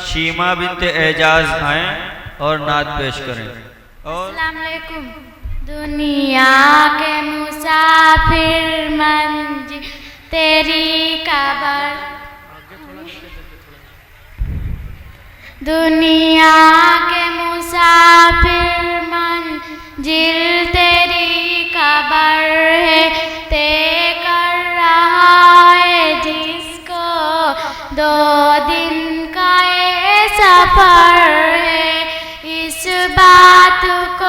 शीमा बिनते एजाज आए और नात पेश करें। अस्सलाम वालेकुम। दुनिया के मुसाफिर मंजिल तेरी कबर, दुनिया के मुसाफिर मंजिल तेरी कबर है, तय कर रहा है जिसको 2 दिन का ये सफर है। इस बात को